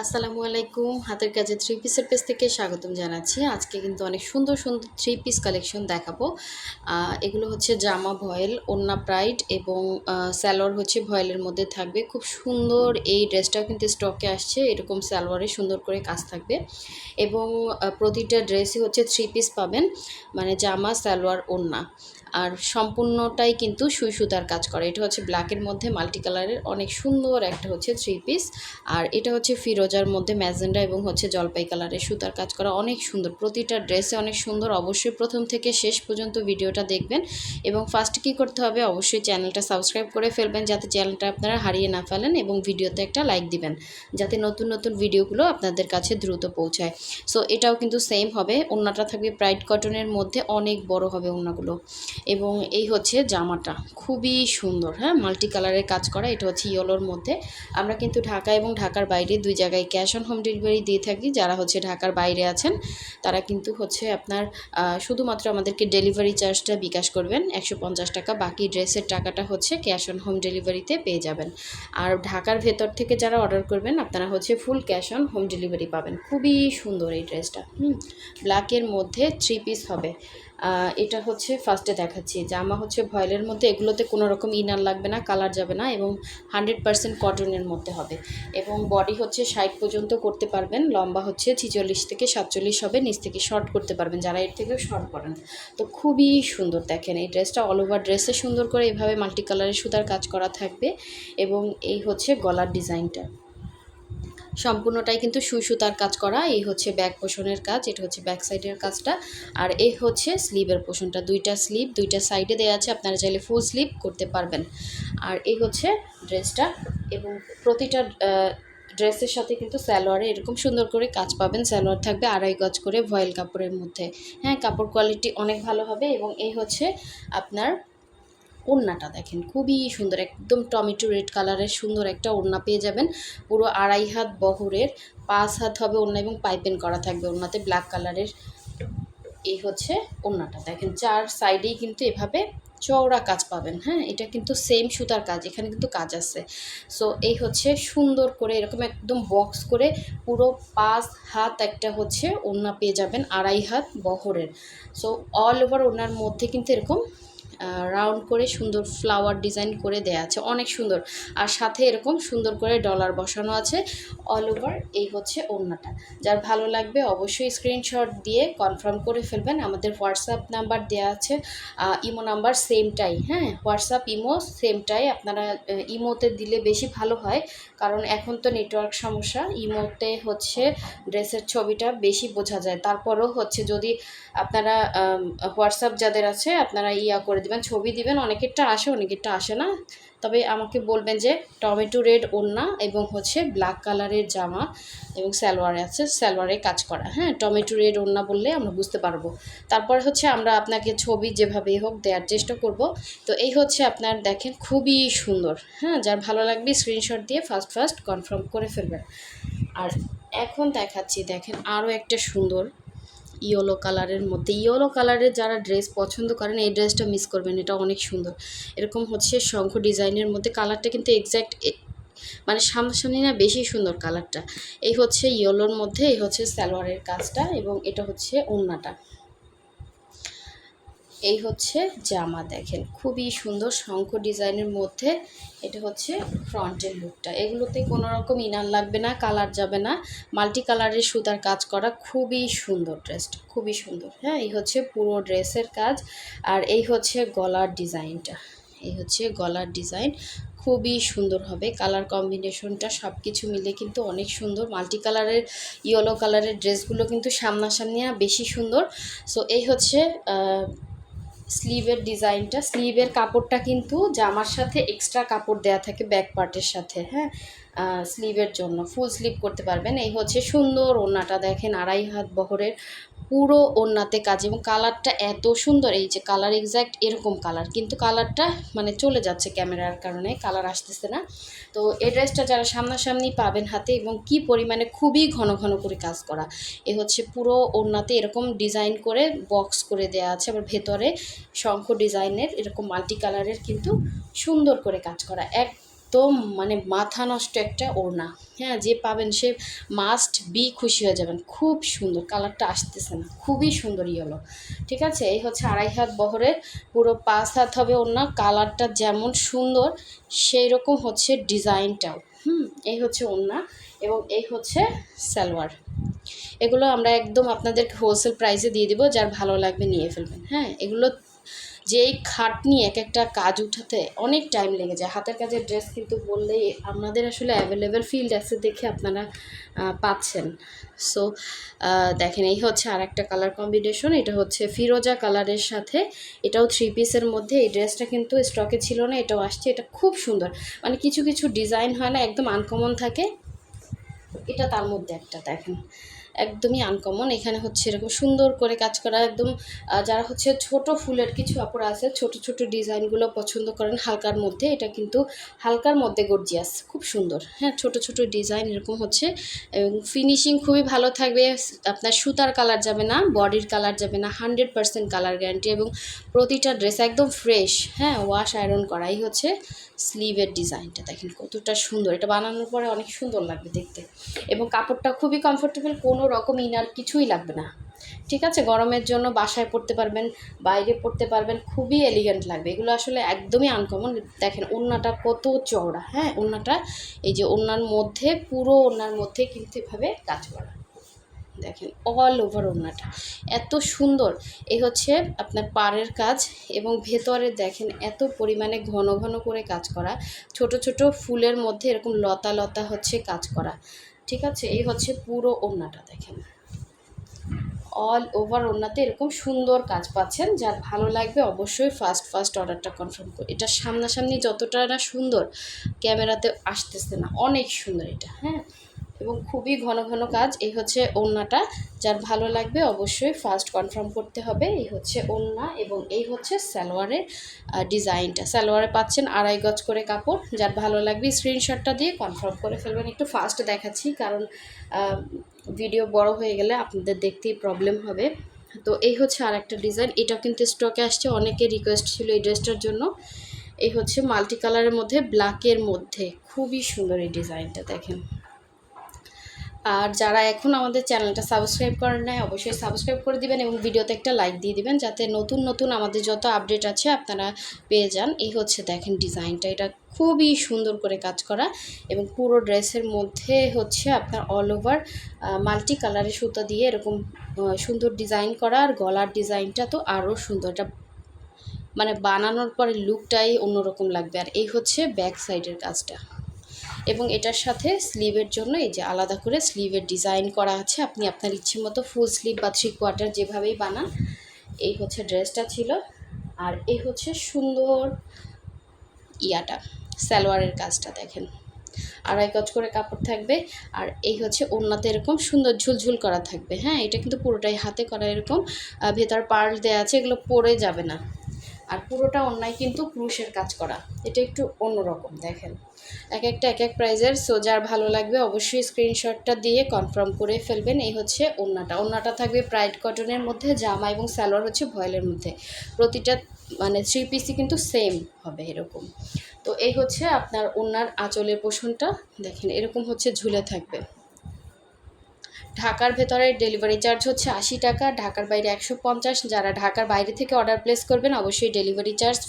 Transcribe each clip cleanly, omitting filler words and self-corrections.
আসসালামু আলাইকুম। হাতের কাজে থ্রি পিসের পেজ থেকে স্বাগতম জানাচ্ছি। আজকে কিন্তু অনেক সুন্দর সুন্দর থ্রি পিস কালেকশন দেখাবো। এগুলো হচ্ছে জামা ভয়েল, ওড়না প্রাইড এবং সালোয়ার হচ্ছে ভয়েলের মধ্যে থাকবে। খুব সুন্দর এই ড্রেসটাও কিন্তু স্টকে আসছে। এরকম সালোয়ারে সুন্দর করে কাজ থাকবে এবং প্রতিটা ড্রেসই হচ্ছে থ্রি পিস পাবেন, মানে জামা, সালোয়ার, ওড়না। আর সম্পূর্ণটাই কিন্তু সুই সুতার কাজ করে। এটা হচ্ছে ব্ল্যাকের মধ্যে মাল্টি কালারের অনেক সুন্দর একটা হচ্ছে থ্রি পিস। আর এটা হচ্ছে ফিরোজার মধ্যে ম্যাজেন্ডা এবং হচ্ছে জলপাই কালারের সুতার কাজ করা, অনেক সুন্দর। প্রতিটা ড্রেসে অনেক সুন্দর। অবশ্যই প্রথম থেকে শেষ পর্যন্ত ভিডিওটা দেখবেন এবং ফার্স্ট কী করতে হবে, অবশ্যই চ্যানেলটা সাবস্ক্রাইব করে ফেলবেন যাতে চ্যানেলটা আপনারা হারিয়ে না ফেলেন, এবং ভিডিওতে একটা লাইক দিবেন যাতে নতুন নতুন ভিডিওগুলো আপনাদের কাছে দ্রুত পৌঁছায়। সো এটাও কিন্তু সেম হবে। ওড়নাটা থাকবে প্রাইড কটনের মধ্যে, অনেক বড় হবে ওড়নাগুলো। এবং এই হচ্ছে জামাটা, খুবই সুন্দর। হ্যাঁ, মাল্টি কালারের কাজ করা। এটা হচ্ছে ইয়েলোর মধ্যে। আমরা কিন্তু ঢাকা এবং ঢাকার বাইরে দুই জায়গায় ক্যাশ অন হোম ডেলিভারি দিয়ে থাকি। যারা হচ্ছে ঢাকার বাইরে আছেন তারা কিন্তু হচ্ছে আপনার শুধুমাত্র আমাদেরকে ডেলিভারি চার্জটা বিকাশ করবেন 150 টাকা, বাকি ড্রেসের টাকাটা হচ্ছে ক্যাশ অন হোম ডেলিভারিতে পেয়ে যাবেন। আর ঢাকার ভেতর থেকে যারা অর্ডার করবেন আপনারা হচ্ছে full cash on home delivery পাবেন। খুবই সুন্দর এই ড্রেসটা। ব্ল্যাকের মধ্যে থ্রি পিস হবে। এটা হচ্ছে ফার্স্টে দেখাচ্ছি। জামা হচ্ছে ভয়েলের মধ্যে, এগুলোতে কোনো রকম ইনার লাগবে না, কালার যাবে না, এবং 100% কটনের মধ্যে হবে। এবং বডি হচ্ছে 60 পর্যন্ত করতে পারবেন, লম্বা হচ্ছে 46 থেকে 47 হবে, নিচ থেকে শর্ট করতে পারবেন যারা এর থেকেও শর্ট করেন। তো খুবই সুন্দর। দেখেন এই ড্রেসটা অল ওভার ড্রেসে সুন্দর করে এভাবে মাল্টি কালারের সুতার কাজ করা থাকবে। এবং এই হচ্ছে গলার ডিজাইনটা, সম্পূর্ণটাই কিন্তু সুই সুতার কাজ করা। এই হচ্ছে ব্যাক পোষণের কাজ, এটা হচ্ছে ব্যাক সাইডের কাজটা। আর এই হচ্ছে স্লিভের পোষণটা, দুইটা স্লিভ দুইটা সাইডে দেওয়া আছে, আপনারা চাইলে ফুল স্লিভ করতে পারবেন। আর এই হচ্ছে ড্রেসটা। এবং প্রতিটা ড্রেসের সাথে কিন্তু সালোয়ারে এরকম সুন্দর করে কাজ পাবেন। সালোয়ার থাকবে 2.5 গজ করে ভয়েল কাপড়ের মধ্যে। হ্যাঁ, কাপড় কোয়ালিটি অনেক ভালো হবে। এবং এই হচ্ছে আপনার ওড়নাটা, দেখেন খুবই সুন্দর, একদম টমেটো রেড কালারের সুন্দর একটা ওড়না পেয়ে যাবেন। পুরো 2.5 হাত বহরের, 5 হাত হবে ওড়না এবং পাইপিং করা থাকবে ওড়নাতে ব্ল্যাক কালারের। এই হচ্ছে ওড়নাটা, দেখেন চার সাইডেই কিন্তু এভাবে চওড়া কাজ পাবেন। হ্যাঁ, এটা কিন্তু সেম সুতার কাজ, এখানে কিন্তু কাজ আছে। সো এই হচ্ছে সুন্দর করে এরকম একদম বক্স করে পুরো 5 হাত একটা হচ্ছে ওড়না পেয়ে যাবেন, 2.5 হাত বহরের। সো অল ওভার ওড়নার মধ্যে কিন্তু এরকম রাউন্ড করে সুন্দর ফ্লাওয়ার ডিজাইন করে দেয়া আছে, অনেক সুন্দর। আর সাথে এরকম সুন্দর করে ডলার বসানো আছে অল ওভার। এই হচ্ছে ওড়নাটা। যার ভালো লাগবে অবশ্যই স্ক্রিনশট দিয়ে কনফার্ম করে ফেলবেন। আমাদের হোয়াটসঅ্যাপ নাম্বার দেওয়া আছে, ইমো নাম্বার সেমটাই। হ্যাঁ, হোয়াটসঅ্যাপ ইমো সেমটাই। আপনারা ইমোতে দিলে বেশি ভালো হয়, কারণ এখন তো নেটওয়ার্ক সমস্যা। ইমোতে হচ্ছে ড্রেসের ছবিটা বেশি বোঝা যায়। তারপরেও হচ্ছে যদি আপনারা হোয়াটসঅ্যাপ যাদের আছে আপনারা করে দেবেন, ছবি দিবেন। অনেকেরটা আসে অনেকেরটা আসে না, তবে আমাকে বলবেন যে টমেটো রেড ওড়না এবং হচ্ছে ব্ল্যাক কালারের জামা এবং সালোয়ারে আছে, সালোয়ারে কাজ করা। হ্যাঁ, টমেটো রেড ওড়না বললে আমরা বুঝতে পারবো। তারপর হচ্ছে আমরা আপনাকে ছবি যেভাবেই হোক দেওয়ার চেষ্টা করব। তো এই হচ্ছে আপনার, দেখেন খুবই সুন্দর। হ্যাঁ, যার ভালো লাগবে স্ক্রিনশট দিয়ে ফার্স্ট কনফার্ম করে ফেলবেন। আর এখন দেখাচ্ছি, দেখেন আরও একটা সুন্দর ইয়েলো কালারের মধ্যে। ইয়েলো কালারের যারা ড্রেস পছন্দ করেন এই ড্রেসটা মিস করবেন, এটা অনেক সুন্দর। এরকম হচ্ছে শঙ্খ ডিজাইনের মধ্যে, কালারটা কিন্তু এক্স্যাক্ট মানে সামনাসামনি না, বেশি সুন্দর কালারটা। এই হচ্ছে ইয়েলোর মধ্যে, এই হচ্ছে সালোয়ারের কাজটা এবং এটা হচ্ছে ওড়নাটা। এই হচ্ছে জামা, দেখেন খুবই সুন্দর শঙ্খ ডিজাইনের মধ্যে। এটা হচ্ছে ফ্রন্টের লুকটা। এগুলোতে কোনো রকম ইনার লাগবে না, কালার যাবে না, মাল্টি কালারের সুতার কাজ করা, খুবই সুন্দর ড্রেসটা, খুবই সুন্দর। হ্যাঁ, এই হচ্ছে পুরো ড্রেসের কাজ। আর এই হচ্ছে গলার ডিজাইনটা, এই হচ্ছে গলার ডিজাইন, খুবই সুন্দর হবে। কালার কম্বিনেশনটা সব কিছু মিলে কিন্তু অনেক সুন্দর। মাল্টি কালারের ইয়েলো কালারের ড্রেসগুলো কিন্তু সামনাসামনি বেশি সুন্দর। সো এই হচ্ছে স্লিভের ডিজাইনটা। স্লিভের কাপড়টা কিন্তু জামার সাথে এক্সট্রা কাপড় দেয়া থাকে ব্যাক পার্টের সাথে। হ্যাঁ, স্লিভের জন্য ফুল স্লিভ করতে পারবেন। এই হচ্ছে সুন্দর ওড়নাটা, দেখেন 2.5 হাত বহরের পুরো ওড়নাতে কাজ, এবং কালারটা এত সুন্দর। এই যে কালার এক্স্যাক্ট এরকম কালার, কিন্তু কালারটা মানে চলে যাচ্ছে ক্যামেরার কারণে, কালার আসতেছে না। তো এই ড্রেসটা যারা সামনাসামনি পাবেন হাতে, এবং কি পরিমাণে খুবই ঘন ঘন করে কাজ করা। এ হচ্ছে পুরো ওড়নাতে এরকম ডিজাইন করে বক্স করে দেওয়া আছে, আবার ভেতরে শঙ্খ ডিজাইনের এরকম মাল্টি কালারের কিন্তু সুন্দর করে কাজ করা। একদম মানে মাথা নষ্ট একটা ওড়না, হ্যাঁ, যে পাবেন সে মাস্ট বি খুশি হয়ে যাবেন। খুব সুন্দর, কালারটা আসতেছে না, খুবই সুন্দর ইয়েলো। ঠিক আছে, এই হচ্ছে 2.5 হাত বহরের, পুরো 5 হাত হবে ওড়না। কালারটা যেমন সুন্দর সেই রকম হচ্ছে ডিজাইনটাও। এই হচ্ছে ওড়না এবং এই হচ্ছে সালোয়ার। এগুলো আমরা একদম আপনাদেরকে হোলসেল প্রাইসে দিয়ে দিব, যার ভালো লাগবে নিয়ে ফেলবেন। হ্যাঁ, এগুলো যেই খাটনি, এক একটা কাজ উঠাতে অনেক টাইম লেগে যায়। হাতের কাজের ড্রেস কিন্তু বললেই আপনাদের আসলে অ্যাভেলেবেল ফিল্ড আছে দেখে আপনারা পাচ্ছেন। সো দেখেন, এই হচ্ছে আর একটা কালার কম্বিনেশন। এটা হচ্ছে ফিরোজা কালারের সাথে, এটাও 3 পিসের মধ্যে। এই ড্রেসটা কিন্তু স্টকে ছিল না, এটাও আসছে। এটা খুব সুন্দর, মানে কিছু কিছু ডিজাইন হয় না একদম আনকমন থাকে, এটা তার মধ্যে একটা। দেখেন একদমই আনকমন। এখানে হচ্ছে এরকম সুন্দর করে কাজ করা, একদম যারা হচ্ছে ছোট ফুলের কিছু আপুরা আছে, ছোট ছোট ডিজাইনগুলো পছন্দ করেন হালকার মধ্যে, এটা কিন্তু হালকার মধ্যে গর্জিয়াস, খুব সুন্দর। হ্যাঁ, ছোট ছোট ডিজাইন এরকম হচ্ছে এবং ফিনিশিং খুবই ভালো থাকবে। আপনার সুতার কালার যাবে না, বডির কালার যাবে না, 100% কালার গ্যারান্টি এবং প্রতিটা ড্রেস একদম ফ্রেশ, হ্যাঁ, ওয়াশ আয়রন করাই হচ্ছে। স্লিভের ডিজাইনটা দেখেন কতটা সুন্দর, এটা বানানোর পরে অনেক সুন্দর লাগবে দেখতে এবং কাপড়টা খুবই কমফোর্টেবল, কোনো রকম ইনার কিছুই লাগবে না। ঠিক আছে, গরমের জন্য বাসায় পরতে পারবেন, বাইরে পরতে পারবেন, খুবই এলিগেন্ট লাগবে। এগুলো আসলে একদমই আনকমন। দেখেন ওড়নাটা কত চওড়া, হ্যাঁ, ওড়নাটা এই যে ওড়নার মধ্যে, পুরো ওড়নার মধ্যে কিন্তু এভাবে কাজ করা, দেখেন অল ওভার ওড়নাটা এত সুন্দর। এই হচ্ছে আপনার পাড়ের কাজ এবং ভেতরে দেখেন এত পরিমাণে ঘন ঘন করে কাজ করা, ছোট ছোট ফুলের মধ্যে এরকম লতা লতা হচ্ছে কাজ করা। ঠিক আছে, এই হচ্ছে পুরো ওড়নাটা দেখেন, অল ওভার ওড়নাতে এরকম সুন্দর কাজ পাচ্ছেন। যার ভালো লাগবে অবশ্যই ফার্স্ট অর্ডারটা কনফার্ম করে। এটা সামনাসামনি যতটা না সুন্দর, ক্যামেরাতে আসতেছে না, অনেক সুন্দর এটা। হ্যাঁ, এবং খুবই ঘন ঘন কাজ। এই হচ্ছে ওড়নাটা, যার ভালো লাগবে অবশ্যই ফার্স্ট কনফার্ম করতে হবে। এই হচ্ছে ওড়না এবং এই হচ্ছে সালোয়ারের ডিজাইনটা। সালোয়ারে পাচ্ছেন 2.5 গজ করে কাপড়। যার ভালো লাগবে স্ক্রিনশটটা দিয়ে কনফার্ম করে ফেলবেন। একটু ফাস্ট দেখাচ্ছি কারণ ভিডিও বড় হয়ে গেলে আপনাদের দেখতেই প্রবলেম হবে। তো এই হচ্ছে আর একটা ডিজাইন, এটাও কিন্তু স্টকে আসছে, অনেকের রিকোয়েস্ট ছিল এই ড্রেসটার জন্য। এই হচ্ছে মাল্টি কালারের মধ্যে, ব্ল্যাকের মধ্যে, খুবই সুন্দর এই ডিজাইনটা দেখেন। আর যারা এখন আমাদের চ্যানেলটা সাবস্ক্রাইব করেন নাই, অবশ্যই সাবস্ক্রাইব করে দিবেন এবং ভিডিওতে একটা লাইক দিয়ে দিবেন, যাতে নতুন নতুন আমাদের যত আপডেট আছে আপনারা পেয়ে যান। এই হচ্ছে দেখেন ডিজাইনটা, এটা খুবই সুন্দর করে কাজ করা এবং পুরো ড্রেসের মধ্যে হচ্ছে আপনার অল ওভার মাল্টি কালারের সুতা দিয়ে এরকম সুন্দর ডিজাইন করা। আর গলার ডিজাইনটা তো আরও সুন্দর, এটা মানে বানানোর পরে লুকটাই অন্যরকম লাগবে। আর এই হচ্ছে ব্যাক সাইডের কাজটা এবং এটার সাথে স্লিভের জন্য এই যে আলাদা করে স্লিভের ডিজাইন করা আছে। আপনি আপনার ইচ্ছে মতো ফুল স্লিভ বা 3/4 যেভাবেই বানান। এই হচ্ছে ড্রেসটা ছিল। আর এই হচ্ছে সুন্দর ইয়াটা, সালোয়ারের কাজটা দেখেন, 2.5 গজ করে কাপড় থাকবে। আর এই হচ্ছে ওড়নাতে এরকম সুন্দর ঝুলঝুল করা থাকবে। হ্যাঁ, এটা কিন্তু পুরোটাই হাতে করা, এরকম ভেতর পার্ল দেওয়া আছে, এগুলো পরে যাবে না। আর পুরোটা অন্যায় কিন্তু ক্রুশের কাজ করা, এটা একটু অন্যরকম দেখেন। এক একটা এক এক প্রাইজের। সো যার ভালো লাগবে অবশ্যই স্ক্রিনশটটা দিয়ে কনফার্ম করে ফেলবেন। এই হচ্ছে ওড়নাটা থাকবে প্রাইড কটনের মধ্যে, জামা এবং সালোয়ার হচ্ছে ভয়েলের মধ্যে। প্রতিটা মানে 3 পিসই কিন্তু সেম হবে এরকম। তো এই হচ্ছে আপনার ওড়নার আঁচলের পোষণটা দেখেন, এরকম হচ্ছে ঝুলে থাকবে। ঢাকার ভেতরে ডেলিভারি চার্জ হচ্ছে 80 টাকা, ঢাকার বাইরে 150। যারা ঢাকার বাইরে থেকে অর্ডার প্লেস করবেন অবশ্যই ডেলিভারি চার্জ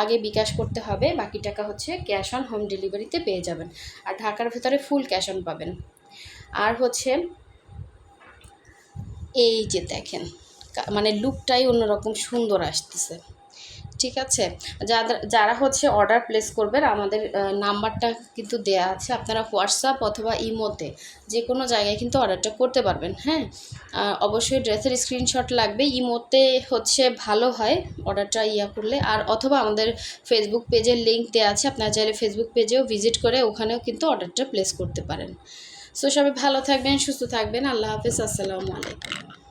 আগে বিকাশ করতে হবে, বাকি টাকা হচ্ছে ক্যাশ অন হোম ডেলিভারিতে পেয়ে যাবেন। আর ঢাকার ভেতরে ফুল ক্যাশ অন পাবেন। আর হচ্ছে এই যে দেখেন, মানে লুকটাই অন্যরকম সুন্দর আসতেছে। ঠিক আছে, যারা হচ্ছে অর্ডার প্লেস করবেন আমাদের নাম্বারটা কিন্তু দেয়া আছে, আপনারা হোয়াটসঅ্যাপ অথবা ইমোতে যে কোনো জায়গায় কিন্তু অর্ডারটা করতে পারবেন। হ্যাঁ, অবশ্যই ড্রেসের স্ক্রিনশট লাগবে। ইমোতে হচ্ছে ভালো হয় অর্ডারটা করলে, আর অথবা আমাদের ফেসবুক পেজের লিঙ্ক দেওয়া আছে, আপনারা চাইলে ফেসবুক পেজেও ভিজিট করে ওখানেও কিন্তু অর্ডারটা প্লেস করতে পারেন। সো সবাই ভালো থাকবেন, সুস্থ থাকবেন। আল্লাহ হাফেজ, আসসালামু আলাইকুম।